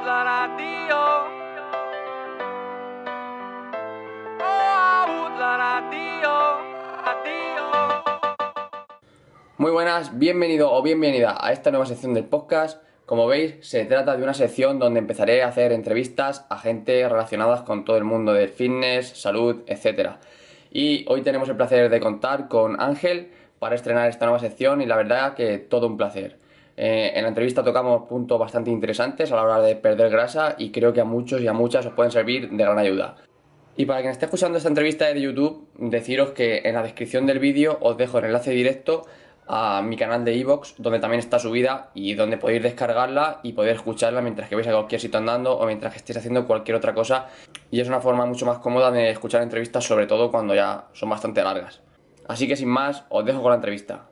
la radio. Oh, la radio. Muy buenas, bienvenido o bienvenida a esta nueva sección del podcast. Como veis, se trata de una sección donde empezaré a hacer entrevistas a gente relacionadas con todo el mundo del fitness, salud, etc. Y hoy tenemos el placer de contar con Ángel para estrenar esta nueva sección y la verdad que todo un placer. En la entrevista tocamos puntos bastante interesantes a la hora de perder grasa y creo que a muchos y a muchas os pueden servir de gran ayuda. Y para quien esté escuchando esta entrevista de YouTube, deciros que en la descripción del vídeo os dejo el enlace directo a mi canal de iVoox, donde también está subida y donde podéis descargarla y poder escucharla mientras que vais a cualquier sitio andando o mientras que estéis haciendo cualquier otra cosa. Y es una forma mucho más cómoda de escuchar entrevistas, sobre todo cuando ya son bastante largas. Así que sin más, os dejo con la entrevista.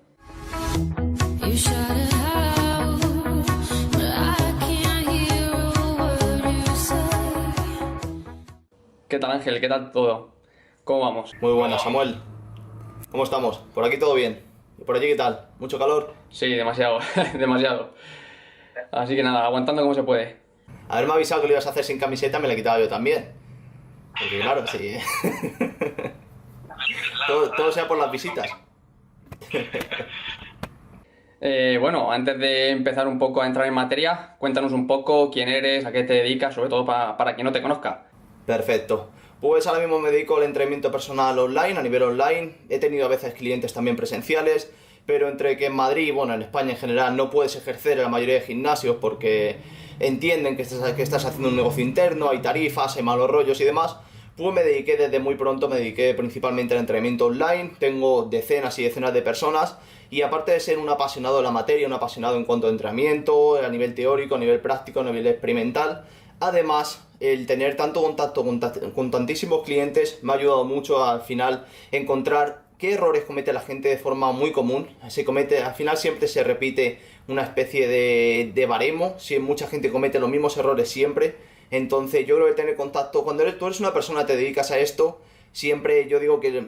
¿Qué tal, Ángel? ¿Qué tal todo? ¿Cómo vamos? Muy buenas, Samuel. ¿Cómo estamos? Por aquí todo bien. ¿Y por allí qué tal? ¿Mucho calor? Sí, demasiado, demasiado. Así que nada, aguantando como se puede. Haberme avisado que lo ibas a hacer sin camiseta me la he quitado yo también. Porque claro, sí. todo sea por las visitas. Bueno, antes de empezar un poco a entrar en materia, cuéntanos un poco quién eres, a qué te dedicas, sobre todo para quien no te conozca. Perfecto. Pues ahora mismo me dedico al entrenamiento personal online, a nivel online. He tenido a veces clientes también presenciales, pero entre que en Madrid, bueno, en España en general, no puedes ejercer en la mayoría de gimnasios porque entienden que estás haciendo un negocio interno, hay tarifas, hay malos rollos y demás, pues desde muy pronto me dediqué principalmente al entrenamiento online. Tengo decenas y decenas de personas y aparte de ser un apasionado de la materia, un apasionado en cuanto a entrenamiento, a nivel teórico, a nivel práctico, a nivel experimental, además el tener tanto contacto con tantísimos clientes me ha ayudado mucho al final encontrar qué errores comete la gente de forma muy común. Al final siempre se repite una especie de baremo, si mucha gente comete los mismos errores siempre. Entonces yo creo que tener contacto, cuando tú eres una persona, te dedicas a esto, siempre yo digo que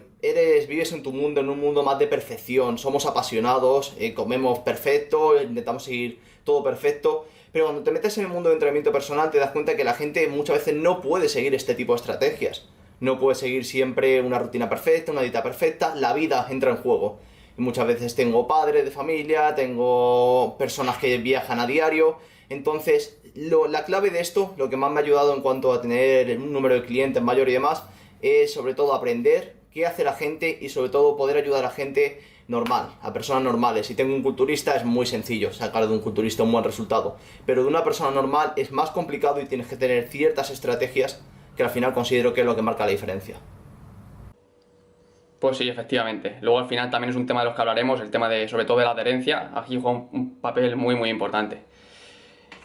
vives en tu mundo, en un mundo más de perfección. Somos apasionados, comemos perfecto, intentamos seguir todo perfecto. Pero cuando te metes en el mundo de entrenamiento personal te das cuenta que la gente muchas veces no puede seguir este tipo de estrategias. No puede seguir siempre una rutina perfecta, una dieta perfecta. La vida entra en juego. Y muchas veces tengo padres de familia, tengo personas que viajan a diario. Entonces, la clave de esto, lo que más me ha ayudado en cuanto a tener un número de clientes mayor y demás, es sobre todo aprender qué hace la gente y sobre todo poder ayudar a la gente normal, a personas normales. Si tengo un culturista es muy sencillo sacar de un culturista un buen resultado, pero de una persona normal es más complicado y tienes que tener ciertas estrategias que al final considero que es lo que marca la diferencia. Pues sí, efectivamente. Luego al final también es un tema de los que hablaremos, el tema de, sobre todo de la adherencia, aquí juega un papel muy muy importante.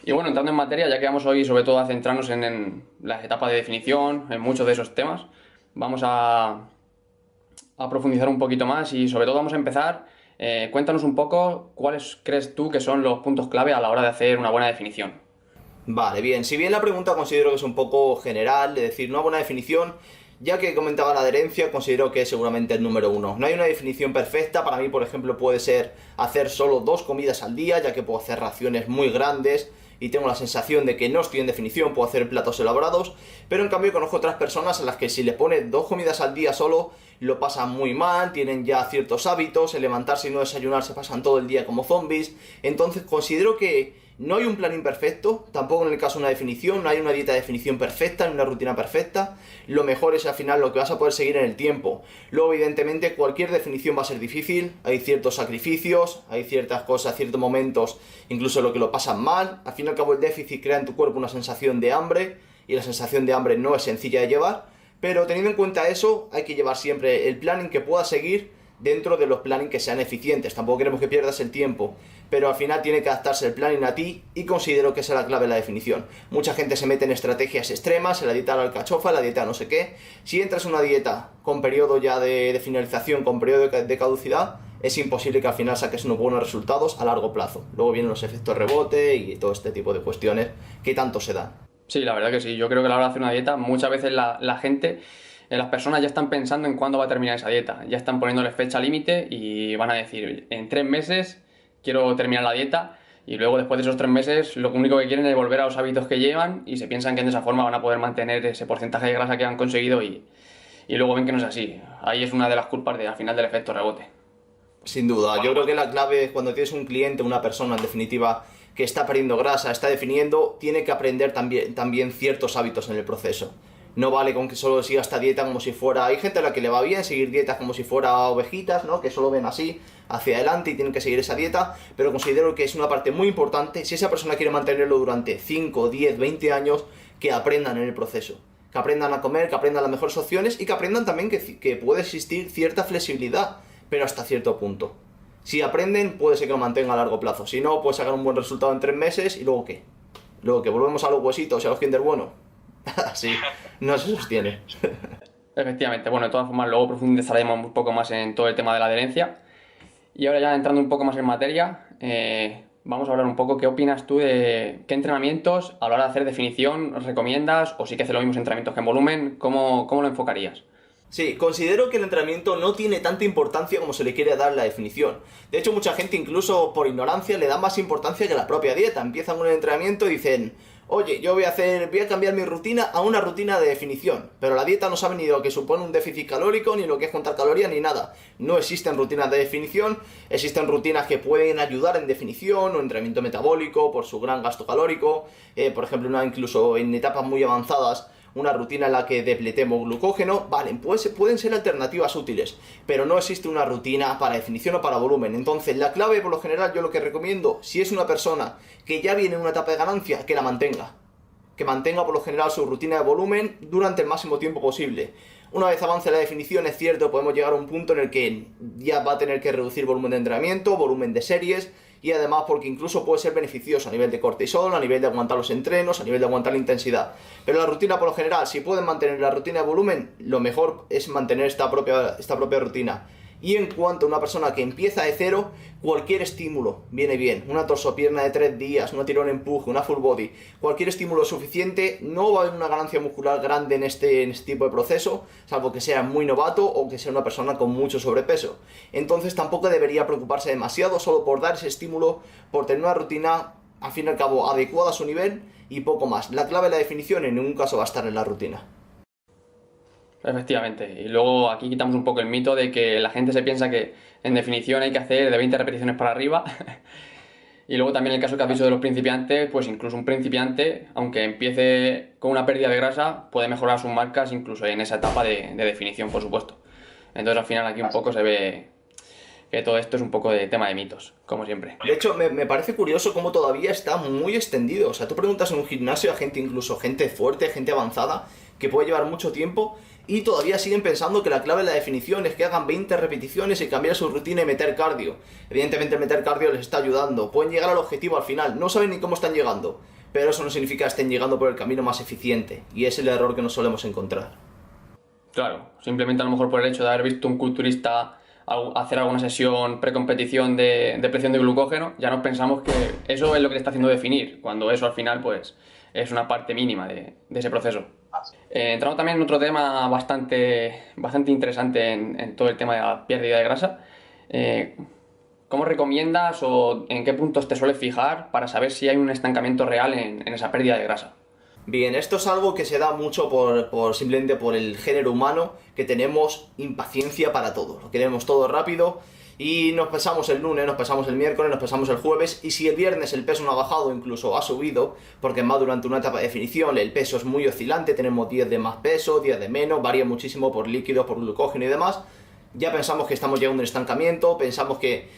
Y bueno, entrando en materia, ya que vamos hoy sobre todo a centrarnos en las etapas de definición, en muchos de esos temas, vamos a profundizar un poquito más y sobre todo vamos a empezar, cuéntanos un poco cuáles crees tú que son los puntos clave a la hora de hacer una buena definición. Vale, bien, si bien la pregunta considero que es un poco general, de decir una buena definición, ya que comentaba la adherencia, considero que es seguramente el número uno. No hay una definición perfecta, para mí por ejemplo puede ser hacer solo 2 comidas al día, ya que puedo hacer raciones muy grandes y tengo la sensación de que no estoy en definición, puedo hacer platos elaborados, pero en cambio conozco otras personas a las que si le pones 2 comidas al día solo, lo pasan muy mal, tienen ya ciertos hábitos, el levantarse y no desayunar se pasan todo el día como zombies. Entonces considero que no hay un plan imperfecto, tampoco en el caso de una definición, no hay una dieta de definición perfecta, ni una rutina perfecta. Lo mejor es al final lo que vas a poder seguir en el tiempo. Luego evidentemente cualquier definición va a ser difícil, hay ciertos sacrificios, hay ciertas cosas, ciertos momentos, incluso lo que lo pasan mal. Al fin y al cabo el déficit crea en tu cuerpo una sensación de hambre, y la sensación de hambre no es sencilla de llevar. Pero teniendo en cuenta eso, hay que llevar siempre el planning que puedas seguir dentro de los planning que sean eficientes. Tampoco queremos que pierdas el tiempo, pero al final tiene que adaptarse el planning a ti y considero que esa es la clave de la definición. Mucha gente se mete en estrategias extremas, en la dieta de la alcachofa, en la dieta no sé qué. Si entras en una dieta con periodo ya de finalización, con periodo de caducidad, es imposible que al final saques unos buenos resultados a largo plazo. Luego vienen los efectos rebote y todo este tipo de cuestiones que tanto se dan. Sí, la verdad que sí. Yo creo que a la hora de hacer una dieta, muchas veces la gente, las personas ya están pensando en cuándo va a terminar esa dieta. Ya están poniéndole fecha límite y van a decir, en 3 meses quiero terminar la dieta. Y luego, después de esos 3 meses, lo único que quieren es volver a los hábitos que llevan y se piensan que de esa forma van a poder mantener ese porcentaje de grasa que han conseguido y luego ven que no es así. Ahí es una de las culpas al final del efecto rebote. Sin duda, yo creo que la clave es cuando tienes un cliente, una persona en definitiva que está perdiendo grasa, está definiendo, tiene que aprender también ciertos hábitos en el proceso. No vale con que solo siga esta dieta como si fuera... Hay gente a la que le va bien seguir dietas como si fuera ovejitas, ¿no? Que solo ven así, hacia adelante y tienen que seguir esa dieta, pero considero que es una parte muy importante, si esa persona quiere mantenerlo durante 5, 10, 20 años, que aprendan en el proceso. Que aprendan a comer, que aprendan las mejores opciones y que aprendan también que puede existir cierta flexibilidad, pero hasta cierto punto. Si aprenden, puede ser que lo mantenga a largo plazo. Si no, puede sacar un buen resultado en 3 meses y luego ¿qué? Luego que volvemos a los huesitos y a los Kinder Bueno. Así, no se sostiene. Efectivamente, bueno, de todas formas luego profundizaremos un poco más en todo el tema de la adherencia. Y ahora ya entrando un poco más en materia, vamos a hablar un poco qué opinas tú de qué entrenamientos a la hora de hacer definición recomiendas, o sí que hace los mismos entrenamientos que en volumen, ¿cómo lo enfocarías? Sí, considero que el entrenamiento no tiene tanta importancia como se le quiere dar la definición. De hecho, mucha gente, incluso por ignorancia, le da más importancia que la propia dieta. Empiezan con el entrenamiento y dicen, oye, yo voy a cambiar mi rutina a una rutina de definición. Pero la dieta no sabe ni lo que supone un déficit calórico, ni lo que es contar calorías, ni nada. No existen rutinas de definición, existen rutinas que pueden ayudar en definición o entrenamiento metabólico por su gran gasto calórico. Por ejemplo, incluso en etapas muy avanzadas, una rutina en la que depletemos glucógeno, vale, pues pueden ser alternativas útiles, pero no existe una rutina para definición o para volumen. Entonces, la clave, por lo general, yo lo que recomiendo, si es una persona que ya viene en una etapa de ganancia, que la mantenga. Que mantenga, por lo general, su rutina de volumen durante el máximo tiempo posible. Una vez avance la definición, es cierto, podemos llegar a un punto en el que ya va a tener que reducir volumen de entrenamiento, volumen de series, y además porque incluso puede ser beneficioso a nivel de cortisol, a nivel de aguantar los entrenos, a nivel de aguantar la intensidad. Pero la rutina, por lo general, si pueden mantener la rutina de volumen, lo mejor es mantener esta propia rutina. Y en cuanto a una persona que empieza de cero, cualquier estímulo viene bien. Una torsopierna de 3 días, una tirón empuje, una full body. Cualquier estímulo suficiente, no va a haber una ganancia muscular grande en este tipo de proceso, salvo que sea muy novato o que sea una persona con mucho sobrepeso. Entonces tampoco debería preocuparse demasiado solo por dar ese estímulo, por tener una rutina, al fin y al cabo, adecuada a su nivel y poco más. La clave de la definición en ningún caso va a estar en la rutina. Efectivamente, y luego aquí quitamos un poco el mito de que la gente se piensa que en definición hay que hacer de 20 repeticiones para arriba. Y luego también el caso que has visto de los principiantes, pues incluso un principiante, aunque empiece con una pérdida de grasa, puede mejorar sus marcas incluso en esa etapa de definición, por supuesto. Entonces al final aquí un poco se ve que todo esto es un poco de tema de mitos, como siempre. De hecho, me parece curioso cómo todavía está muy extendido. O sea, tú preguntas en un gimnasio a gente, incluso gente fuerte, gente avanzada, que puede llevar mucho tiempo, y todavía siguen pensando que la clave de la definición es que hagan 20 repeticiones y cambiar su rutina y meter cardio. Evidentemente el meter cardio les está ayudando, pueden llegar al objetivo al final, no saben ni cómo están llegando, pero eso no significa que estén llegando por el camino más eficiente, y es el error que nos solemos encontrar. Claro, simplemente a lo mejor por el hecho de haber visto un culturista hacer alguna sesión precompetición de presión de glucógeno, ya nos pensamos que eso es lo que le está haciendo definir, cuando eso al final pues es una parte mínima de ese proceso. Entrando también en otro tema bastante interesante en todo el tema de la pérdida de grasa, ¿cómo recomiendas o en qué puntos te sueles fijar para saber si hay un estancamiento real en esa pérdida de grasa? Bien, esto es algo que se da mucho simplemente por el género humano, que tenemos impaciencia para todo, lo queremos todo rápido. Y nos pesamos el lunes, nos pesamos el miércoles, nos pesamos el jueves, y si el viernes el peso no ha bajado, incluso ha subido, porque más durante una etapa de definición el peso es muy oscilante, tenemos días de más peso, días de menos, varía muchísimo por líquidos, por glucógeno y demás, ya pensamos que estamos llegando a un estancamiento, pensamos que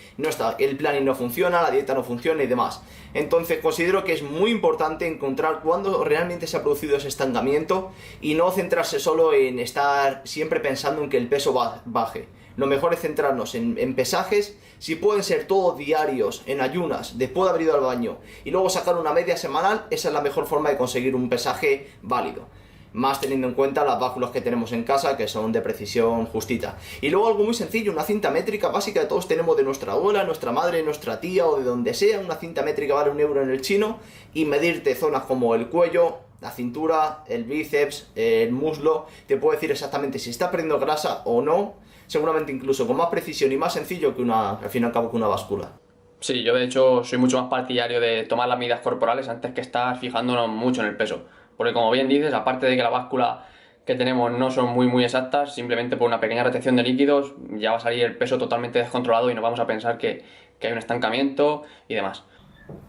el planning no funciona, la dieta no funciona y demás. Entonces considero que es muy importante encontrar cuándo realmente se ha producido ese estancamiento y no centrarse solo en estar siempre pensando en que el peso baje. Lo mejor es centrarnos en pesajes, si pueden ser todos diarios, en ayunas, después de haber ido al baño, y luego sacar una media semanal. Esa es la mejor forma de conseguir un pesaje válido. Más teniendo en cuenta las básculas que tenemos en casa, que son de precisión justita. Y luego algo muy sencillo, una cinta métrica básica que todos tenemos de nuestra abuela, nuestra madre, nuestra tía o de donde sea. Una cinta métrica vale 1 euro en el chino, y medirte zonas como el cuello, la cintura, el bíceps, el muslo, te puede decir exactamente si está perdiendo grasa o no, seguramente incluso con más precisión y más sencillo que al fin y al cabo que una báscula. Sí, yo de hecho soy mucho más partidario de tomar las medidas corporales antes que estar fijándonos mucho en el peso. Porque como bien dices, aparte de que la báscula que tenemos no son muy exactas, simplemente por una pequeña retención de líquidos ya va a salir el peso totalmente descontrolado y nos vamos a pensar que hay un estancamiento y demás.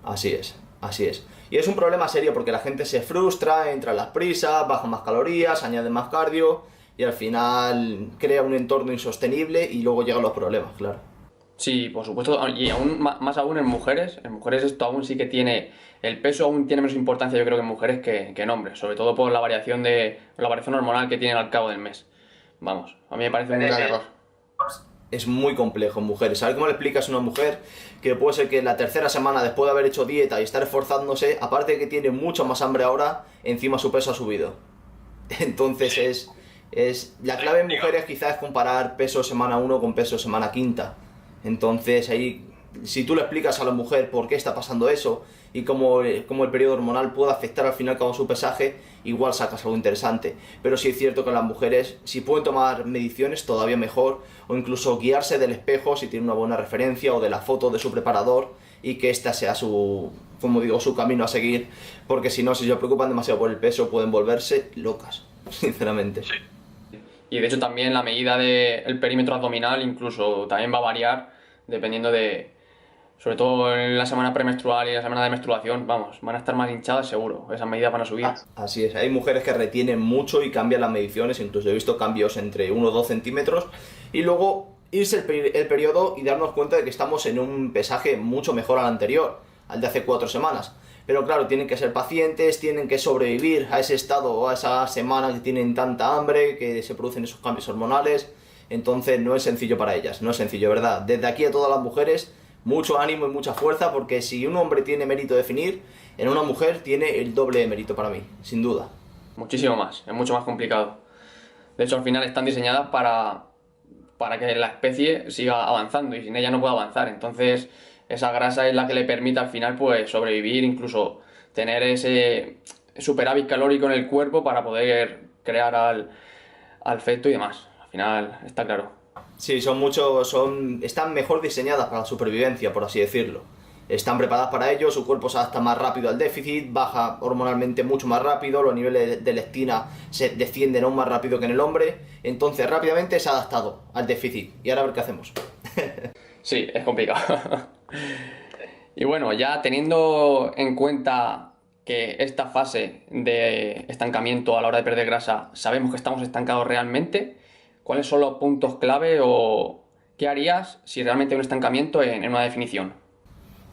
Así es, así es. Y es un problema serio porque la gente se frustra, entra en las prisas, baja más calorías, añade más cardio y al final crea un entorno insostenible y luego llegan los problemas, claro. Sí, por supuesto, y aún más aún en mujeres esto aún sí que tiene, el peso aún tiene menos importancia yo creo que en mujeres que en hombres, sobre todo por la variación hormonal que tienen al cabo del mes. Vamos, a mí me parece un gran error. Es muy complejo en mujeres. ¿Sabes cómo le explicas a una mujer que puede ser que en la tercera semana después de haber hecho dieta y estar esforzándose, aparte de que tiene mucho más hambre ahora, encima su peso ha subido? Entonces la clave en mujeres quizás es comparar peso semana uno con peso semana quinta. Entonces ahí, si tú le explicas a la mujer por qué está pasando eso y cómo el periodo hormonal puede afectar al final con su pesaje, igual sacas algo interesante. Pero sí es cierto que las mujeres, si pueden tomar mediciones, todavía mejor, o incluso guiarse del espejo si tienen una buena referencia o de la foto de su preparador y que esta sea su, como digo, su camino a seguir, porque si no, si se preocupan demasiado por el peso, pueden volverse locas, sinceramente. Y de hecho también la medida del perímetro abdominal incluso también va a variar dependiendo de, sobre todo en la semana premenstrual y la semana de menstruación, vamos, van a estar más hinchadas seguro, esas medidas van a subir. Así es, hay mujeres que retienen mucho y cambian las mediciones, incluso he visto cambios entre 1 o 2 centímetros, y luego irse el periodo y darnos cuenta de que estamos en un pesaje mucho mejor al anterior, al de hace 4 semanas. Pero claro, tienen que ser pacientes, tienen que sobrevivir a ese estado o a esa semana que tienen tanta hambre, que se producen esos cambios hormonales, entonces no es sencillo para ellas, no es sencillo, ¿verdad? Desde aquí a todas las mujeres, mucho ánimo y mucha fuerza, porque si un hombre tiene mérito de definir, en una mujer tiene el doble de mérito para mí, sin duda. Muchísimo más, es mucho más complicado. De hecho al final están diseñadas para que la especie siga avanzando y sin ella no puede avanzar. Entonces, esa grasa es la que le permite al final pues sobrevivir, incluso tener ese superávit calórico en el cuerpo para poder crear al feto y demás. Al final, está claro. Sí, están mejor diseñadas para la supervivencia, por así decirlo. Están preparadas para ello, su cuerpo se adapta más rápido al déficit, baja hormonalmente mucho más rápido, los niveles de leptina se descienden aún más rápido que en el hombre, entonces rápidamente se ha adaptado al déficit. Y ahora a ver qué hacemos. Sí, es complicado. Y bueno, ya teniendo en cuenta que esta fase de estancamiento a la hora de perder grasa, sabemos que estamos estancados realmente, ¿cuáles son los puntos clave o qué harías si realmente hay un estancamiento en una definición?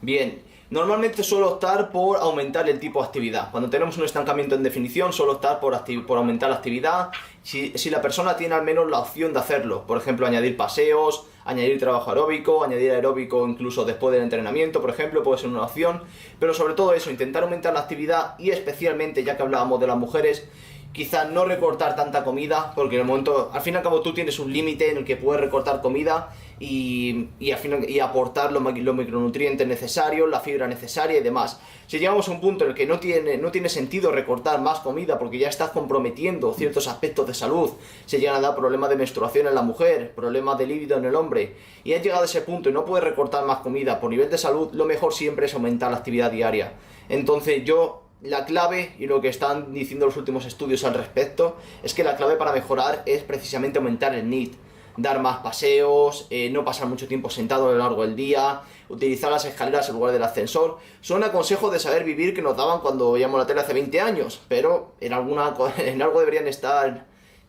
Bien, normalmente suelo optar por aumentar el tipo de actividad. Cuando tenemos un estancamiento en definición, suelo optar por aumentar la actividad. Si la persona tiene al menos la opción de hacerlo, por ejemplo, añadir paseos, añadir trabajo aeróbico, añadir aeróbico incluso después del entrenamiento, por ejemplo, puede ser una opción. Pero sobre todo eso, intentar aumentar la actividad y especialmente, ya que hablábamos de las mujeres, quizás no recortar tanta comida, porque en el momento, al fin y al cabo tú tienes un límite en el que puedes recortar comida y aportar los micronutrientes necesarios, la fibra necesaria y demás. Si llegamos a un punto en el que no tiene sentido recortar más comida porque ya estás comprometiendo ciertos aspectos de salud, se llegan a dar problemas de menstruación en la mujer, problemas de líbido en el hombre, y has llegado a ese punto y no puedes recortar más comida por nivel de salud, lo mejor siempre es aumentar la actividad diaria. Entonces la clave, y lo que están diciendo los últimos estudios al respecto, es que la clave para mejorar es precisamente aumentar el NEAT. Dar más paseos, no pasar mucho tiempo sentado a lo largo del día, utilizar las escaleras en lugar del ascensor. Son consejos de saber vivir que nos daban cuando veíamos la tele hace 20 años, pero en algo deberían estar.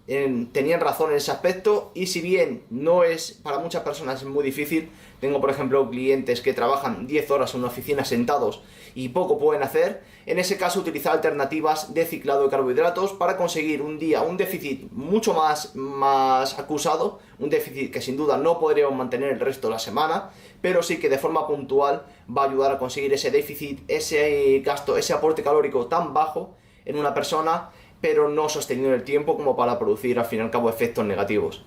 Tenían razón en ese aspecto, y si bien no es, para muchas personas es muy difícil, tengo por ejemplo clientes que trabajan 10 horas en una oficina sentados y poco pueden hacer, en ese caso utilizar alternativas de ciclado de carbohidratos para conseguir un día un déficit mucho más acusado, un déficit que sin duda no podríamos mantener el resto de la semana, pero sí que de forma puntual va a ayudar a conseguir ese déficit, ese gasto, ese aporte calórico tan bajo en una persona, pero no sostenido en el tiempo como para producir al fin y al cabo efectos negativos.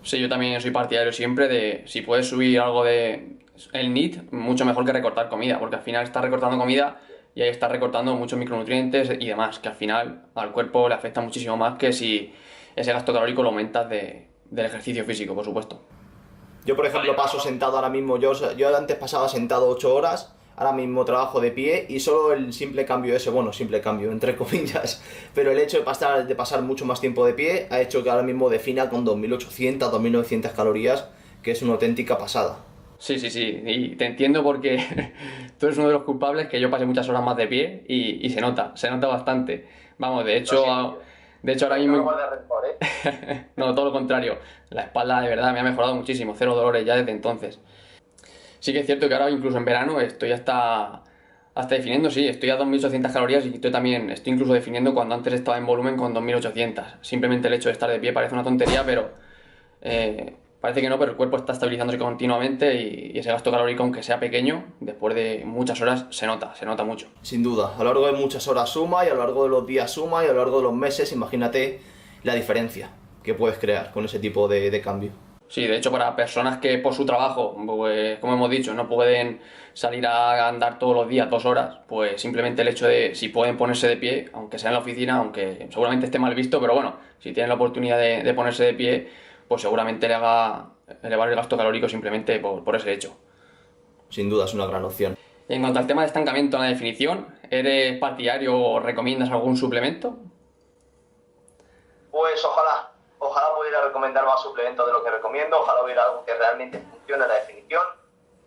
Sí, yo también soy partidario siempre de si puedes subir algo de el NEAT, mucho mejor que recortar comida, porque al final estás recortando comida y ahí estás recortando muchos micronutrientes y demás, que al final al cuerpo le afecta muchísimo más que si ese gasto calórico lo aumentas del ejercicio físico, por supuesto. Yo, por ejemplo, paso sentado ahora mismo, yo antes pasaba sentado 8 horas, ahora mismo trabajo de pie y solo el simple cambio ese, bueno, simple cambio, entre comillas, pero el hecho de pasar mucho más tiempo de pie ha hecho que ahora mismo defina con 2.800, 2.900 calorías, que es una auténtica pasada. Sí, sí, sí, y te entiendo porque tú eres uno de los culpables que yo pasé muchas horas más de pie y se nota bastante. Vamos, Lo siento, tío. de hecho ahora No me mismo, guardes rencor, ¿eh? no, todo lo contrario, la espalda de verdad me ha mejorado muchísimo, cero dolores ya desde entonces. Sí que es cierto que ahora incluso en verano estoy hasta definiendo, sí, estoy a 2.800 calorías y estoy incluso definiendo cuando antes estaba en volumen con 2.800. Simplemente el hecho de estar de pie parece una tontería, pero parece que no, pero el cuerpo está estabilizándose continuamente y ese gasto calórico, aunque sea pequeño, después de muchas horas se nota mucho. Sin duda, a lo largo de muchas horas suma y a lo largo de los días suma y a lo largo de los meses, imagínate la diferencia que puedes crear con ese tipo de cambio. Sí, de hecho, para personas que por su trabajo, pues como hemos dicho, no pueden salir a andar todos los días 2 horas, pues simplemente el hecho de si pueden ponerse de pie, aunque sea en la oficina, aunque seguramente esté mal visto, pero bueno, si tienen la oportunidad de ponerse de pie, pues seguramente le haga elevar el gasto calórico simplemente por ese hecho. Sin duda es una gran opción. En cuanto al tema de estancamiento en la definición, ¿eres partidario o recomiendas algún suplemento? Pues ojalá pudiera recomendar más suplementos de lo que recomiendo, ojalá hubiera algo que realmente funcione en la definición.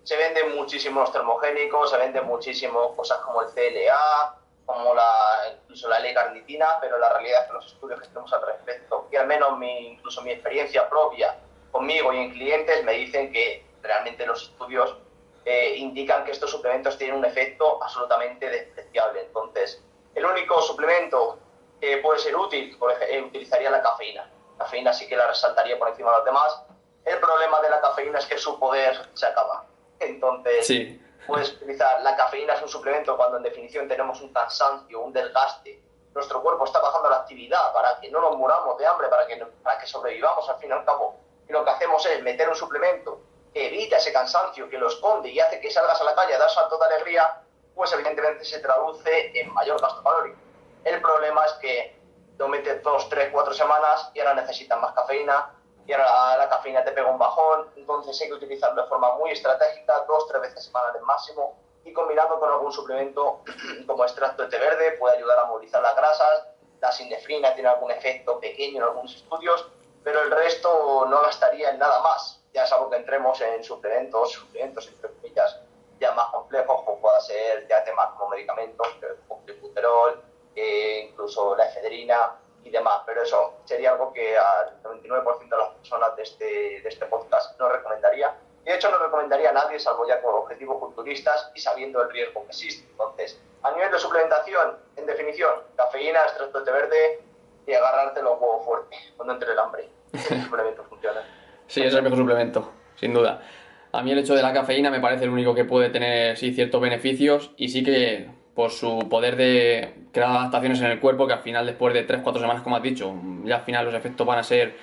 Se venden muchísimos termogénicos, se venden muchísimas cosas como el CLA, como incluso la L-carnitina, pero la realidad es que los estudios que tenemos al respecto, y al menos incluso mi experiencia propia conmigo y en clientes, me dicen que realmente los estudios indican que estos suplementos tienen un efecto absolutamente despreciable. Entonces, el único suplemento que puede ser útil, utilizaría la cafeína. La cafeína sí que la resaltaría por encima de los demás. El problema de la cafeína es que su poder se acaba. Entonces, Sí, puedes utilizar la cafeína, es un suplemento cuando en definición tenemos un cansancio, un desgaste. Nuestro cuerpo está bajando la actividad para que no nos muramos de hambre, para que sobrevivamos al fin y al cabo. Y lo que hacemos es meter un suplemento que evita ese cansancio, que lo esconde y hace que salgas a la calle a dar saltos de alegría, pues evidentemente se traduce en mayor gasto calórico. El problema es que lo metes 2, 3, 4 semanas y ahora necesitas más cafeína y ahora la cafeína te pega un bajón, entonces hay que utilizarlo de forma muy estratégica, 2, 3 veces semanales máximo y combinando con algún suplemento como extracto de té verde puede ayudar a movilizar las grasas, la sinefrina tiene algún efecto pequeño en algunos estudios, pero el resto no gastaría en nada más. Ya es algo que entremos en suplementos entre comillas, ya más complejos, como pueda ser ya temas como medicamentos, como el buterol, incluso la efedrina y demás, pero eso sería algo que al 99% de las personas de este podcast no recomendaría. Y de hecho no recomendaría a nadie, salvo ya con objetivos culturistas y sabiendo el riesgo que existe. Entonces, a nivel de suplementación, en definición, cafeína, extracto de té verde y agarrarte los huevos fuertes cuando entre el hambre. Ese suplemento funciona. sí, es el mejor suplemento, sin duda. A mí el hecho de la cafeína me parece el único que puede tener, sí, ciertos beneficios y sí que por su poder de crear adaptaciones en el cuerpo, que al final, después de 3 4 semanas, como has dicho, ya al final los efectos van a ser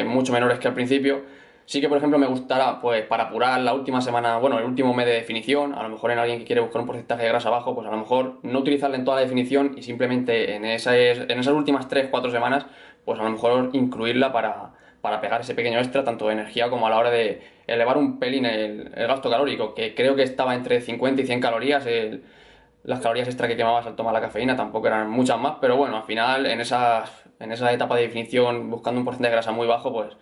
mucho menores que al principio. Sí que, por ejemplo, me gustará, pues, para apurar la última semana, bueno, el último mes de definición, a lo mejor en alguien que quiere buscar un porcentaje de grasa bajo, pues a lo mejor no utilizarla en toda la definición y simplemente en esas últimas 3 4 semanas, pues a lo mejor incluirla para pegar ese pequeño extra, tanto de energía como a la hora de elevar un pelín el gasto calórico, que creo que estaba entre 50 y 100 calorías. Las calorías extra que quemabas al tomar la cafeína tampoco eran muchas más, pero bueno, al final en esa etapa de definición, buscando un porcentaje de grasa muy bajo, pues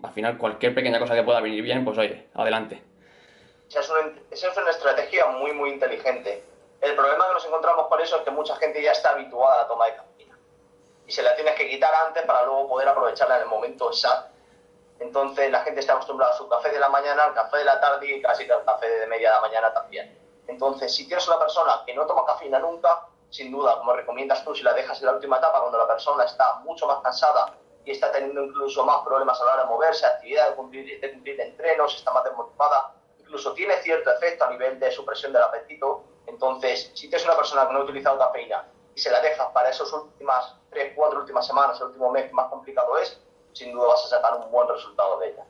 al final cualquier pequeña cosa que pueda venir bien, pues oye, adelante. Esa es una estrategia muy inteligente. El problema que nos encontramos con eso es que mucha gente ya está habituada a la toma de cafeína y se la tienes que quitar antes para luego poder aprovecharla en el momento exacto. Entonces la gente está acostumbrada a su café de la mañana, al café de la tarde y casi al café de media de la mañana también. Entonces, si tienes una persona que no toma cafeína nunca, sin duda, como recomiendas tú, si la dejas en la última etapa, cuando la persona está mucho más cansada y está teniendo incluso más problemas a la hora de moverse, actividad, de cumplir entrenos, está más desmotivada, incluso tiene cierto efecto a nivel de supresión del apetito. Entonces, si tienes una persona que no ha utilizado cafeína y se la dejas para esas últimas 3, 4 últimas semanas, el último mes más complicado es, sin duda vas a sacar un buen resultado de ella.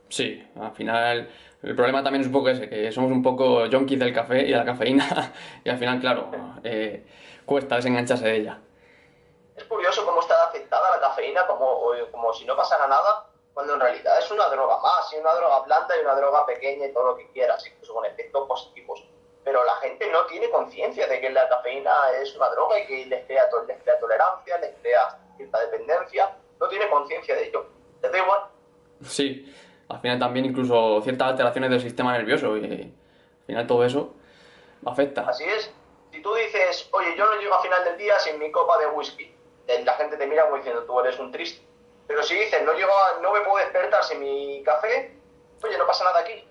Sí, al final el problema también es un poco ese, que somos un poco junkies del café y de la cafeína y al final, claro, cuesta desengancharse de ella. Es curioso cómo está afectada la cafeína, como si no pasara nada, cuando en realidad es una droga más, y una droga blanda y una droga pequeña y todo lo que quieras, incluso con efectos positivos. Pero la gente no tiene conciencia de que la cafeína es una droga y que les crea tolerancia, les crea cierta dependencia, no tiene conciencia de ello, les da igual. Sí, al final también incluso ciertas alteraciones del sistema nervioso y al final todo eso afecta. Así es. Si tú dices, oye, yo no llego a final del día sin mi copa de whisky, la gente te mira como diciendo, tú eres un triste. Pero si dices, no me puedo despertar sin mi café, oye, no pasa nada aquí.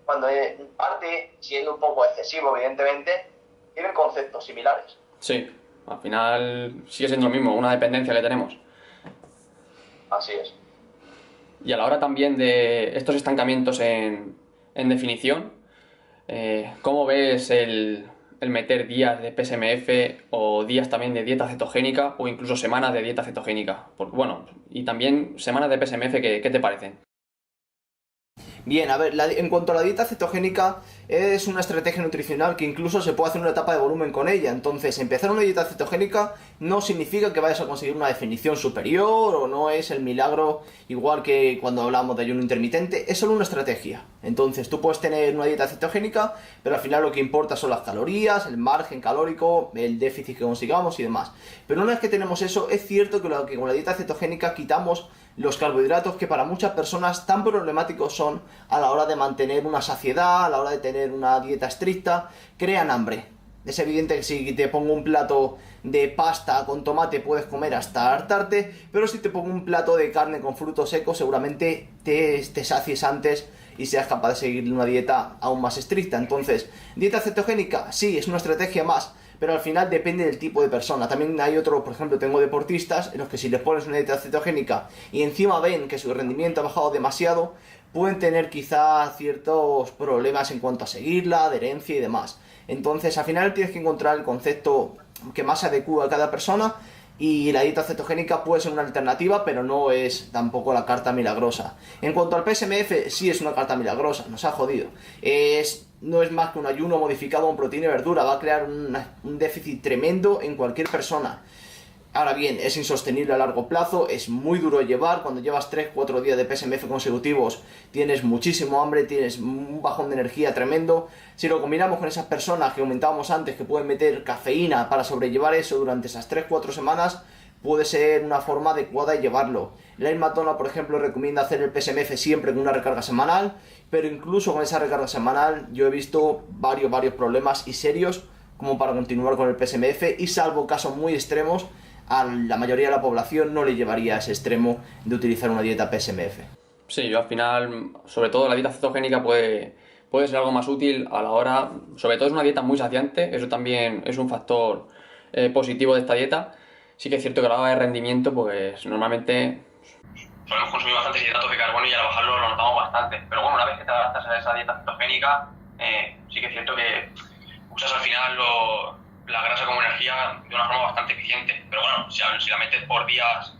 Cuando en parte, siendo un poco excesivo, evidentemente, tienen conceptos similares. Sí, al final sigue siendo lo mismo, una dependencia que tenemos. Así es. Y a la hora también de estos estancamientos en definición, ¿cómo ves el meter días de PSMF o días también de dieta cetogénica o incluso semanas de dieta cetogénica? Porque, bueno, y también semanas de PSMF, ¿qué te parecen? Bien, a ver, en cuanto a la dieta cetogénica, es una estrategia nutricional que incluso se puede hacer una etapa de volumen con ella. Entonces, empezar una dieta cetogénica no significa que vayas a conseguir una definición superior o no es el milagro, igual que cuando hablamos de ayuno intermitente, es solo una estrategia. Entonces, tú puedes tener una dieta cetogénica, pero al final lo que importa son las calorías, el margen calórico, el déficit que consigamos y demás. Pero una vez que tenemos eso, es cierto que con la dieta cetogénica quitamos los carbohidratos que para muchas personas tan problemáticos son a la hora de mantener una saciedad, a la hora de tener una dieta estricta, crean hambre. Es evidente que si te pongo un plato de pasta con tomate puedes comer hasta hartarte, pero si te pongo un plato de carne con frutos secos seguramente te sacies antes y seas capaz de seguir una dieta aún más estricta. Entonces, dieta cetogénica, sí, es una estrategia más, pero al final depende del tipo de persona. También hay otro, por ejemplo, tengo deportistas en los que si les pones una dieta cetogénica y encima ven que su rendimiento ha bajado demasiado, pueden tener quizá ciertos problemas en cuanto a seguirla, adherencia y demás. Entonces, al final tienes que encontrar el concepto que más se adecua a cada persona y la dieta cetogénica puede ser una alternativa, pero no es tampoco la carta milagrosa. En cuanto al PSMF, sí es una carta milagrosa, nos ha jodido. No es más que un ayuno modificado con proteína y verdura, va a crear un déficit tremendo en cualquier persona. Ahora bien, es insostenible a largo plazo, es muy duro de llevar, cuando llevas 3-4 días de PSMF consecutivos tienes muchísimo hambre, tienes un bajón de energía tremendo. Si lo combinamos con esas personas que comentábamos antes que pueden meter cafeína para sobrellevar eso durante esas 3-4 semanas, puede ser una forma adecuada de llevarlo. Lyle McDonald, por ejemplo, recomienda hacer el PSMF siempre con una recarga semanal, pero incluso con esa recarga semanal yo he visto varios problemas y serios como para continuar con el PSMF y salvo casos muy extremos, a la mayoría de la población no le llevaría a ese extremo de utilizar una dieta PSMF. Sí, yo al final, sobre todo la dieta cetogénica puede ser algo más útil a la hora, sobre todo es una dieta muy saciante, eso también es un factor positivo de esta dieta. Sí que es cierto que a la hora de rendimiento, pues normalmente solemos consumir bastantes hidratos de carbono y al bajarlo lo notamos bastante. Pero bueno, una vez que te adaptas a esa dieta cetogénica, sí que es cierto que usas al final la grasa como energía de una forma bastante eficiente. Pero bueno, si la metes por días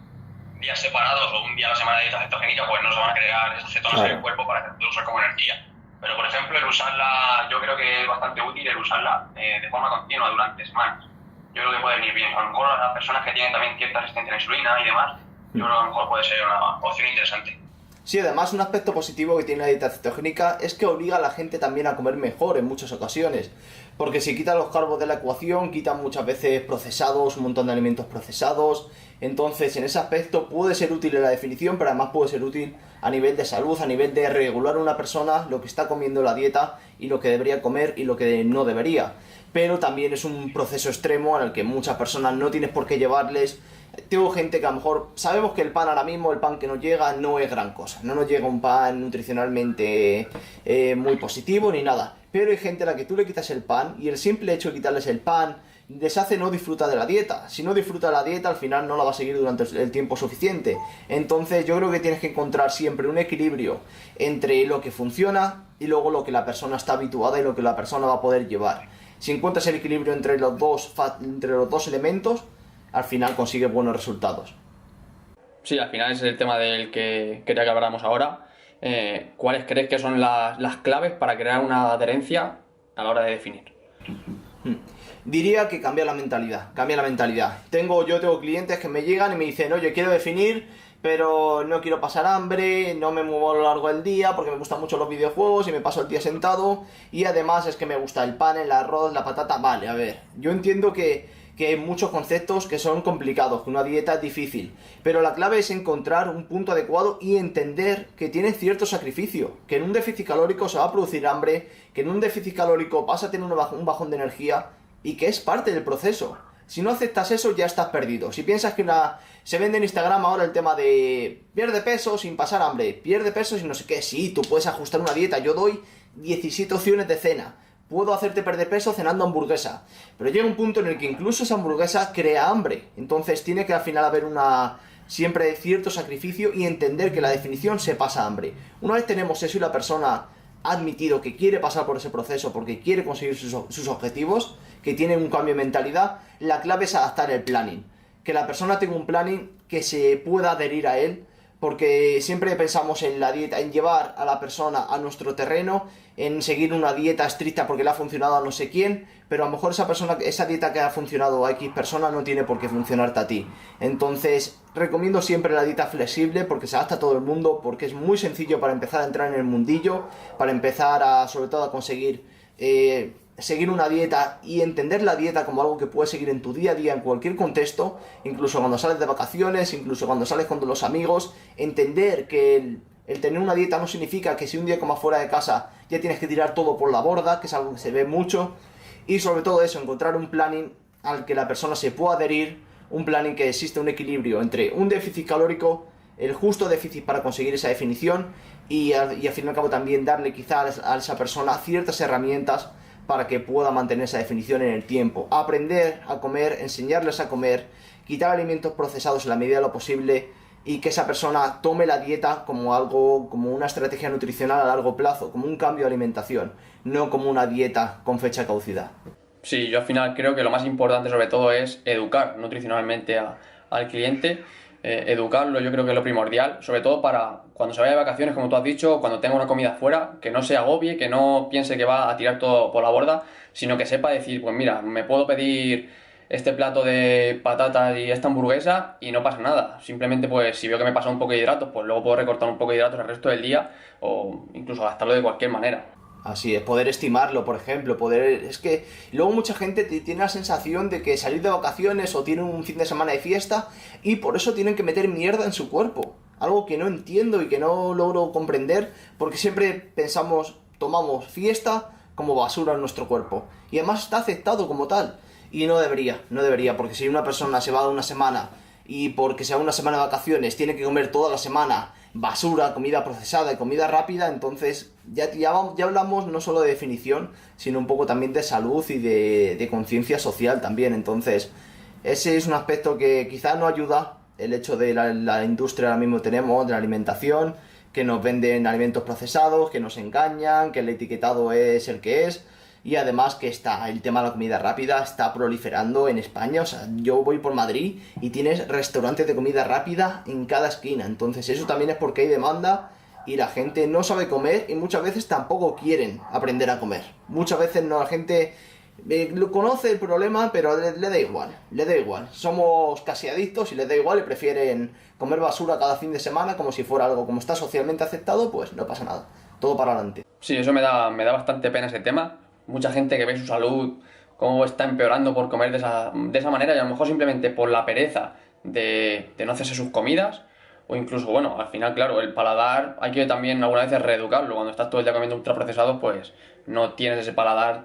separados o un día a la semana de dieta cetogénica, pues no se van a crear esas cetonas en el cuerpo para que usar como energía. Pero por ejemplo, el usarla, yo creo que es bastante útil el usarla de forma continua durante semanas. Yo creo que puede venir bien. A lo mejor a las personas que tienen también cierta resistencia a la insulina y demás, yo creo que a lo mejor puede ser una opción interesante. Sí, además un aspecto positivo que tiene la dieta cetogénica es que obliga a la gente también a comer mejor en muchas ocasiones. Porque si quita los carbos de la ecuación, quitan muchas veces procesados, un montón de alimentos procesados. Entonces, en ese aspecto puede ser útil en la definición, pero además puede ser útil a nivel de salud, a nivel de regular a una persona lo que está comiendo en la dieta y lo que debería comer y lo que no debería. Pero también es un proceso extremo en el que muchas personas no tienes por qué llevarles. Tengo gente que a lo mejor sabemos que el pan ahora mismo, el pan que nos llega no es gran cosa, no nos llega un pan nutricionalmente muy positivo ni nada, pero hay gente a la que tú le quitas el pan y el simple hecho de quitarles el pan les hace no disfrutar de la dieta. Si no disfruta de la dieta, al final no la va a seguir durante el tiempo suficiente. Entonces yo creo que tienes que encontrar siempre un equilibrio entre lo que funciona y luego lo que la persona está habituada y lo que la persona va a poder llevar. Si encuentras el equilibrio entre los dos elementos, al final consigue buenos resultados. Sí, al final ese es el tema del que quería que habláramos ahora. ¿Cuáles crees que son las claves para crear una adherencia a la hora de definir? Diría que cambia la mentalidad. Yo tengo clientes que me llegan y me dicen, oye, quiero definir, pero no quiero pasar hambre, no me muevo a lo largo del día porque me gustan mucho los videojuegos y me paso el día sentado, y además es que me gusta el pan, el arroz, la patata. Vale, a ver, yo entiendo que hay muchos conceptos que son complicados, que una dieta es difícil, pero la clave es encontrar un punto adecuado y entender que tiene cierto sacrificio, que en un déficit calórico se va a producir hambre, que en un déficit calórico vas a tener un bajón de energía y que es parte del proceso. Si no aceptas eso, ya estás perdido. Si piensas que se vende en Instagram ahora el tema de pierde peso sin pasar hambre, pierde peso sin no sé qué. Sí, tú puedes ajustar una dieta. Yo doy 17 opciones de cena. Puedo hacerte perder peso cenando hamburguesa. Pero llega un punto en el que incluso esa hamburguesa crea hambre. Entonces tiene que al final haber siempre cierto sacrificio y entender que la definición se pasa hambre. Una vez tenemos eso y la persona ha admitido que quiere pasar por ese proceso porque quiere conseguir sus objetivos, que tiene un cambio de mentalidad, la clave es adaptar el planning. Que la persona tenga un planning que se pueda adherir a él, porque siempre pensamos en la dieta, en llevar a la persona a nuestro terreno, en seguir una dieta estricta porque le ha funcionado a no sé quién, pero a lo mejor esa dieta que ha funcionado a X persona no tiene por qué funcionarte a ti. Entonces, recomiendo siempre la dieta flexible porque se adapta a todo el mundo, porque es muy sencillo para empezar a entrar en el mundillo, para empezar sobre todo a conseguir seguir una dieta y entender la dieta como algo que puedes seguir en tu día a día, en cualquier contexto, incluso cuando sales de vacaciones, incluso cuando sales con los amigos. Entender que el tener una dieta no significa que si un día comas fuera de casa ya tienes que tirar todo por la borda, que es algo que se ve mucho. Y sobre todo eso, encontrar un planning al que la persona se pueda adherir, un planning que existe un equilibrio entre un déficit calórico, el justo déficit para conseguir esa definición, y al fin y al cabo también darle quizás a esa persona ciertas herramientas para que pueda mantener esa definición en el tiempo. Aprender a comer, enseñarles a comer, quitar alimentos procesados en la medida de lo posible, y que esa persona tome la dieta como algo, como una estrategia nutricional a largo plazo, como un cambio de alimentación, no como una dieta con fecha de caducidad. Sí, yo al final creo que lo más importante sobre todo es educar nutricionalmente al cliente. Educarlo yo creo que es lo primordial, sobre todo para cuando se vaya de vacaciones, como tú has dicho, cuando tenga una comida fuera, que no se agobie, que no piense que va a tirar todo por la borda, sino que sepa decir, pues mira, me puedo pedir este plato de patatas y esta hamburguesa y no pasa nada. Simplemente pues si veo que me pasa un poco de hidratos, pues luego puedo recortar un poco de hidratos el resto del día o incluso gastarlo de cualquier manera. Así es, poder estimarlo, por ejemplo, es que luego mucha gente tiene la sensación de que salir de vacaciones o tienen un fin de semana de fiesta y por eso tienen que meter mierda en su cuerpo. Algo que no entiendo y que no logro comprender, porque siempre tomamos fiesta como basura en nuestro cuerpo. Y además está aceptado como tal. Y no debería, porque si una persona se va de una semana y porque sea una semana de vacaciones tiene que comer toda la semana basura, comida procesada y comida rápida, entonces ya hablamos no solo de definición, sino un poco también de salud y de conciencia social también. Entonces ese es un aspecto que quizás no ayuda, el hecho de la industria ahora mismo tenemos, de la alimentación, que nos venden alimentos procesados, que nos engañan, que el etiquetado es el que es. Y además que el tema de la comida rápida está proliferando en España. O sea, yo voy por Madrid y tienes restaurantes de comida rápida en cada esquina. Entonces eso también es porque hay demanda y la gente no sabe comer y muchas veces tampoco quieren aprender a comer. Muchas veces no, la gente conoce el problema, pero le da igual. Somos casi adictos y les da igual y prefieren comer basura cada fin de semana como si fuera algo, como está socialmente aceptado, pues no pasa nada. Todo para adelante. Sí, eso me da bastante pena ese tema. Mucha gente que ve su salud, cómo está empeorando por comer de esa manera, y a lo mejor simplemente por la pereza de no hacerse sus comidas, o incluso, bueno, al final, claro, el paladar hay que también algunas veces reeducarlo. Cuando estás todo el día comiendo ultraprocesados, pues no tienes ese paladar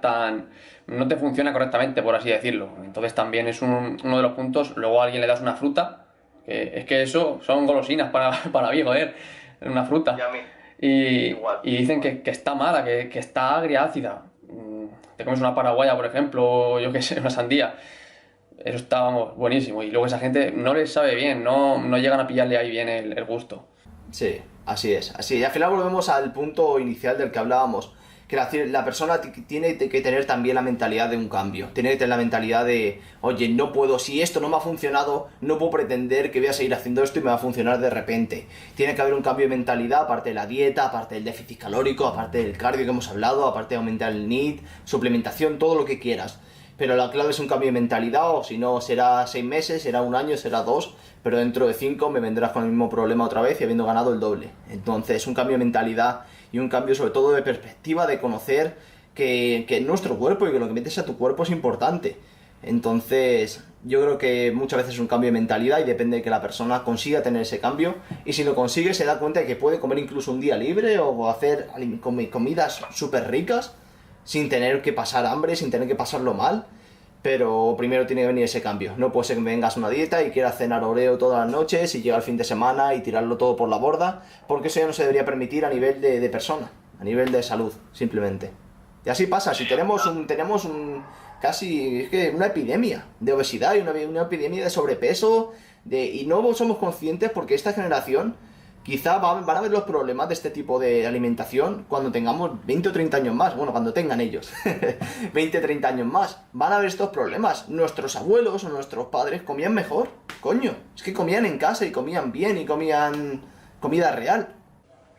no te funciona correctamente, por así decirlo. Entonces también es uno de los puntos. Luego a alguien le das una fruta, que es que eso son golosinas para mí, joder, una fruta. Y dicen que está mala, que está agria, ácida. Te comes una paraguaya, por ejemplo, o yo qué sé, una sandía. Eso está, vamos, buenísimo. Y luego esa gente no les sabe bien, no llegan a pillarle ahí bien el gusto. Sí, así es. Y al final volvemos al punto inicial del que hablábamos. Que la persona tiene que tener también la mentalidad de un cambio. Tiene que tener la mentalidad de, oye, no puedo, si esto no me ha funcionado, no puedo pretender que voy a seguir haciendo esto y me va a funcionar de repente. Tiene que haber un cambio de mentalidad, aparte de la dieta, aparte del déficit calórico, aparte del cardio que hemos hablado, aparte de aumentar el NEAT, suplementación, todo lo que quieras. pero la clave es un cambio de mentalidad, o si no, será 6 meses, será un año, será 2, pero dentro de 5 me vendrás con el mismo problema otra vez y habiendo ganado el doble. Entonces, un cambio de mentalidad y un cambio sobre todo de perspectiva, de conocer que nuestro cuerpo y que lo que metes a tu cuerpo es importante. Entonces, yo creo que muchas veces es un cambio de mentalidad y depende de que la persona consiga tener ese cambio. Y si lo consigue, se da cuenta de que puede comer incluso un día libre o hacer comidas súper ricas sin tener que pasar hambre, sin tener que pasarlo mal. Pero primero tiene que venir ese cambio. No puede ser que me vengas a una dieta y quieras cenar Oreo todas las noches y llega el fin de semana y tirarlo todo por la borda, porque eso ya no se debería permitir a nivel de persona, a nivel de salud, simplemente. Y así pasa, si tenemos un casi es que una epidemia de obesidad y una epidemia de sobrepeso, y no somos conscientes porque esta generación quizá van a ver los problemas de este tipo de alimentación cuando tengamos 20 o 30 años más, bueno, cuando tengan ellos 20 o 30 años más, van a ver estos problemas. Nuestros abuelos o nuestros padres comían mejor, coño, es que comían en casa y comían bien y comían comida real.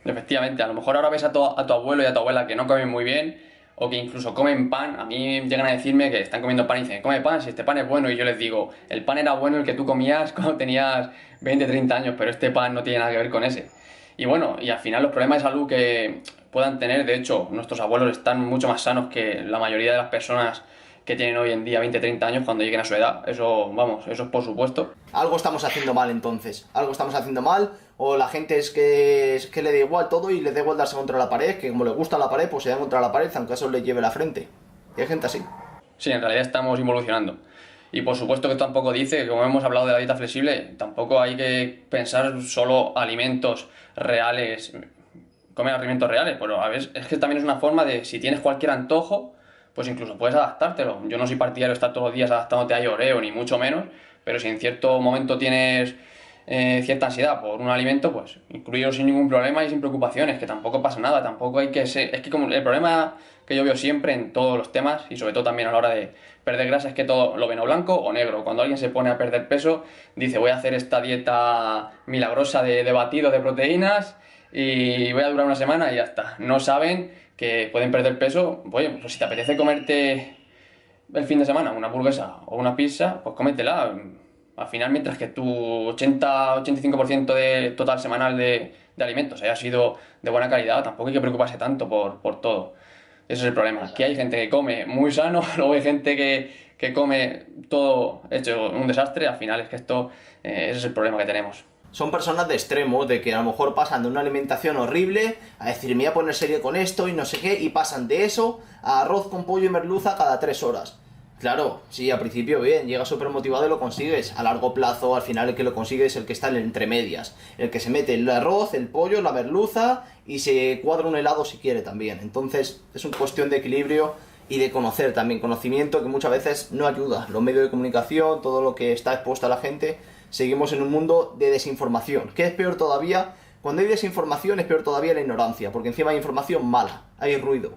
Efectivamente, a lo mejor ahora ves a tu abuelo y a tu abuela que no comen muy bien, o que incluso comen pan. A mí llegan a decirme que están comiendo pan y dicen, come pan, si este pan es bueno. Y yo les digo, el pan era bueno el que tú comías cuando tenías 20, 30 años, pero este pan no tiene nada que ver con ese. Y bueno, y al final los problemas de salud que puedan tener, de hecho, nuestros abuelos están mucho más sanos que la mayoría de las personas que tienen hoy en día 20, 30 años cuando lleguen a su edad. Eso, vamos, eso es por supuesto. Algo estamos haciendo mal entonces, algo estamos haciendo mal, o la gente es que le da igual todo y le da igual darse contra la pared, que como le gusta la pared, pues se da contra la pared, aunque eso le lleve la frente. Y hay gente así. Sí, en realidad estamos involucionando. Y por supuesto que tampoco dice, que como hemos hablado de la dieta flexible, tampoco hay que pensar solo alimentos reales, comer alimentos reales, pero a ver, es que también es una forma de, si tienes cualquier antojo, pues incluso puedes adaptártelo. Yo no soy partidario de estar todos los días adaptándote a Oreo, ni mucho menos, pero si en cierto momento tienes cierta ansiedad por un alimento, pues incluirlo sin ningún problema y sin preocupaciones, que tampoco pasa nada, tampoco hay que ser... Es que como el problema que yo veo siempre en todos los temas, y sobre todo también a la hora de perder grasa, es que todo lo ven o blanco o negro. Cuando alguien se pone a perder peso, dice voy a hacer esta dieta milagrosa de batidos de proteínas y voy a durar una semana y ya está. No saben que pueden perder peso. Oye, pues si te apetece comerte el fin de semana una hamburguesa o una pizza, pues cómetela. Al final, mientras que tu 80-85% de total semanal de alimentos haya sido de buena calidad, tampoco hay que preocuparse tanto por todo. Ese es el problema. Aquí hay gente que come muy sano, luego hay gente que come todo hecho un desastre. Al final es que ese es el problema que tenemos. Son personas de extremos, de que a lo mejor pasan de una alimentación horrible a decir me voy a poner serio con esto y no sé qué, y pasan de eso a arroz con pollo y merluza cada 3 horas. Claro, sí, al principio bien, llegas súper motivado y lo consigues. A largo plazo, al final el que lo consigue es el que está en entre medias. El que se mete el arroz, el pollo, la merluza y se cuadra un helado si quiere también. Entonces, es una cuestión de equilibrio y de conocer también. Conocimiento que muchas veces no ayuda. Los medios de comunicación, todo lo que está expuesto a la gente, seguimos en un mundo de desinformación. ¿Qué es peor todavía? Cuando hay desinformación es peor todavía la ignorancia, porque encima hay información mala, hay ruido.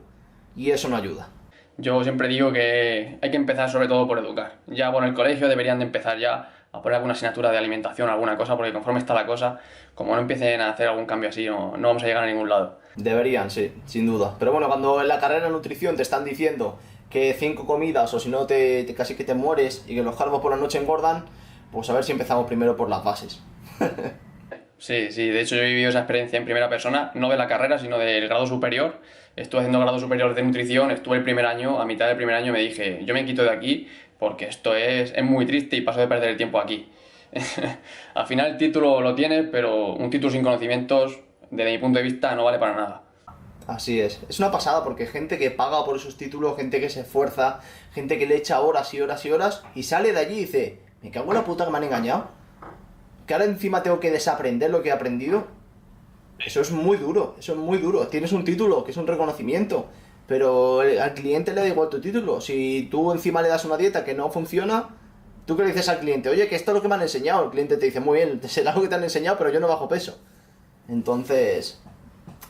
Y eso no ayuda. Yo siempre digo que hay que empezar sobre todo por educar. Ya por el colegio deberían de empezar ya a poner alguna asignatura de alimentación, alguna cosa, porque conforme está la cosa, como no empiecen a hacer algún cambio así, no vamos a llegar a ningún lado. Deberían, sí, sin duda. Pero bueno, cuando en la carrera de nutrición te están diciendo que 5 comidas o si no casi que te mueres y que los carbos por la noche engordan, pues a ver si empezamos primero por las bases. Sí, de hecho yo he vivido esa experiencia en primera persona, no de la carrera, sino del grado superior. Estuve haciendo grado superior de nutrición, estuve el primer año, a mitad del primer año me dije, yo me quito de aquí porque esto es muy triste y paso de perder el tiempo aquí. Al final el título lo tienes, pero un título sin conocimientos, desde mi punto de vista, no vale para nada. Así es una pasada porque gente que paga por esos títulos, gente que se esfuerza, gente que le echa horas y horas y horas y sale de allí y dice, me cago en la puta que me han engañado, que ahora encima tengo que desaprender lo que he aprendido. Eso es muy duro, tienes un título que es un reconocimiento, pero al cliente le da igual tu título. Si tú encima le das una dieta que no funciona, tú que le dices al cliente, oye, que esto es lo que me han enseñado, el cliente te dice, muy bien, será lo que te han enseñado, pero yo no bajo peso. Entonces,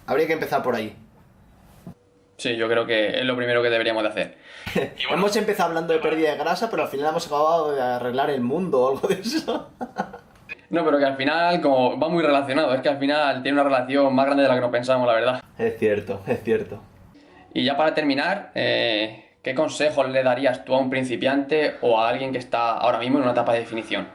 habría que empezar por ahí. Sí, yo creo que es lo primero que deberíamos de hacer. Y bueno, hemos empezado hablando de pérdida de grasa, pero al final hemos acabado de arreglar el mundo o algo de eso. No, pero que al final, como va muy relacionado, es que al final tiene una relación más grande de la que nos pensamos, la verdad. Es cierto. Y ya para terminar, ¿qué consejos le darías tú a un principiante o a alguien que está ahora mismo en una etapa de definición?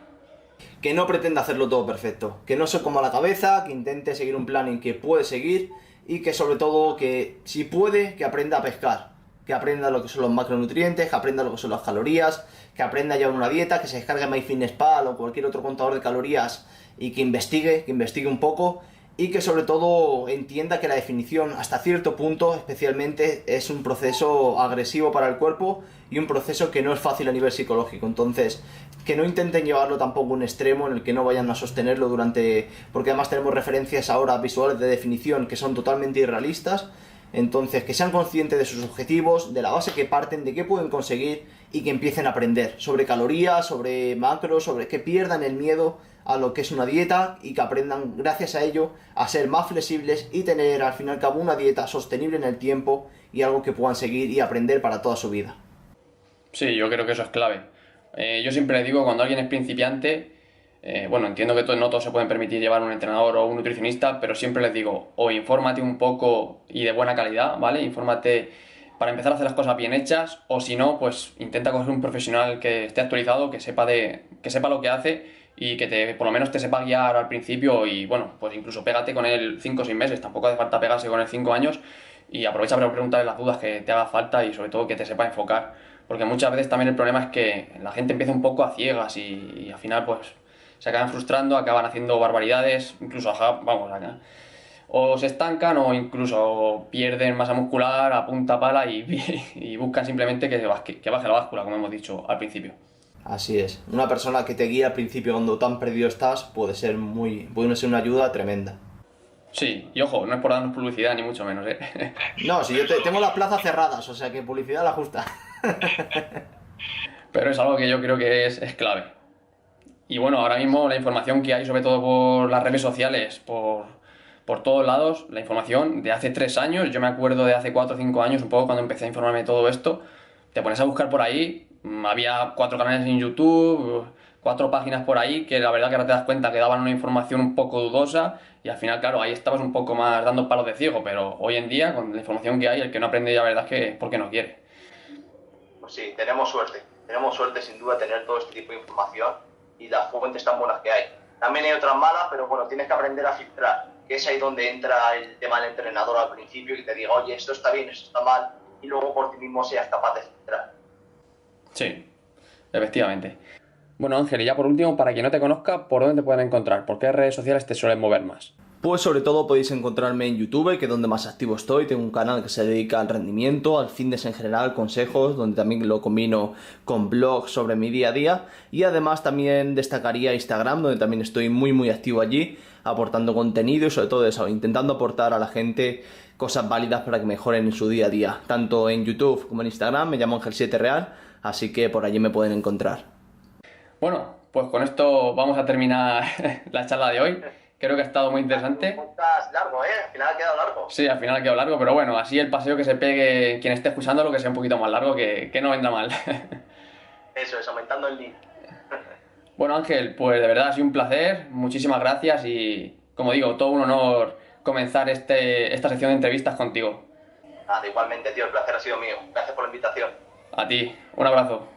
Que no pretenda hacerlo todo perfecto, que no se coma la cabeza, que intente seguir un planning que puede seguir y que sobre todo que si puede, que aprenda a pescar, que aprenda lo que son los macronutrientes, que aprenda lo que son las calorías, que aprenda a llevar una dieta, que se descargue MyFitnessPal o cualquier otro contador de calorías y que investigue un poco y que sobre todo entienda que la definición hasta cierto punto especialmente es un proceso agresivo para el cuerpo y un proceso que no es fácil a nivel psicológico. Entonces, que no intenten llevarlo tampoco a un extremo en el que no vayan a sostenerlo porque además tenemos referencias ahora visuales de definición que son totalmente irrealistas. Entonces, que sean conscientes de sus objetivos, de la base que parten, de qué pueden conseguir y que empiecen a aprender sobre calorías, sobre macros, sobre que pierdan el miedo a lo que es una dieta y que aprendan gracias a ello a ser más flexibles y tener al fin y al cabo una dieta sostenible en el tiempo y algo que puedan seguir y aprender para toda su vida. Sí, yo creo que eso es clave. Yo siempre digo, cuando alguien es principiante, bueno, entiendo que no todos se pueden permitir llevar un entrenador o un nutricionista, pero siempre les digo, o infórmate un poco y de buena calidad, ¿vale? Infórmate para empezar a hacer las cosas bien hechas, o si no, pues intenta coger un profesional que esté actualizado, que sepa lo que hace y que por lo menos te sepa guiar al principio y bueno, pues incluso pégate con él 5 o 6 meses, tampoco hace falta pegarse con él 5 años y aprovecha para preguntarle las dudas que te haga falta y sobre todo que te sepa enfocar, porque muchas veces también el problema es que la gente empieza un poco a ciegas y al final pues se acaban frustrando, acaban haciendo barbaridades, incluso, vamos, acá, o se estancan o incluso pierden masa muscular a punta pala y buscan simplemente que baje la báscula, como hemos dicho al principio. Así es. Una persona que te guía al principio cuando tan perdido estás puede ser una ayuda tremenda. Sí, y ojo, no es por darnos publicidad ni mucho menos, ¿eh? No, si yo tengo las plazas cerradas, o sea que publicidad la justa. Pero es algo que yo creo que es clave. Y bueno, ahora mismo la información que hay, sobre todo por las redes sociales, por todos lados, la información de hace 3 años, yo me acuerdo de hace 4 o 5 años, un poco cuando empecé a informarme de todo esto, te pones a buscar por ahí, había 4 canales en YouTube, 4 páginas por ahí, que la verdad que ahora te das cuenta que daban una información un poco dudosa y al final, claro, ahí estabas un poco más dando palos de ciego, pero hoy en día, con la información que hay, el que no aprende ya la verdad es que es porque no quiere. Pues sí, tenemos suerte sin duda de tener todo este tipo de información y las fuentes tan buenas que hay. También hay otras malas, pero bueno, tienes que aprender a filtrar, que es ahí donde entra el tema del entrenador al principio y te diga, oye, esto está bien, esto está mal, y luego por ti mismo seas capaz de filtrar. Sí, efectivamente. Bueno, Ángel, y ya por último, para quien no te conozca, ¿por dónde te pueden encontrar? ¿Por qué redes sociales te suelen mover más? Pues sobre todo podéis encontrarme en YouTube, que es donde más activo estoy. Tengo un canal que se dedica al rendimiento, al fitness en general, consejos, donde también lo combino con blogs sobre mi día a día. Y además también destacaría Instagram, donde también estoy muy activo allí, aportando contenido y sobre todo eso, intentando aportar a la gente cosas válidas para que mejoren en su día a día. Tanto en YouTube como en Instagram, me llamo Ángel7Real, así que por allí me pueden encontrar. Bueno, pues con esto vamos a terminar la charla de hoy. Creo que ha estado muy interesante. Un podcast largo, ¿eh? Al final ha quedado largo. Sí, al final ha quedado largo, pero bueno, así el paseo que se pegue quien esté escuchándolo, que sea un poquito más largo, que no vendrá mal. Eso es, aumentando el link. Bueno, Ángel, pues de verdad ha sido un placer, muchísimas gracias y, como digo, todo un honor comenzar esta sección de entrevistas contigo. Nada, igualmente, tío, el placer ha sido mío. Gracias por la invitación. A ti, un abrazo.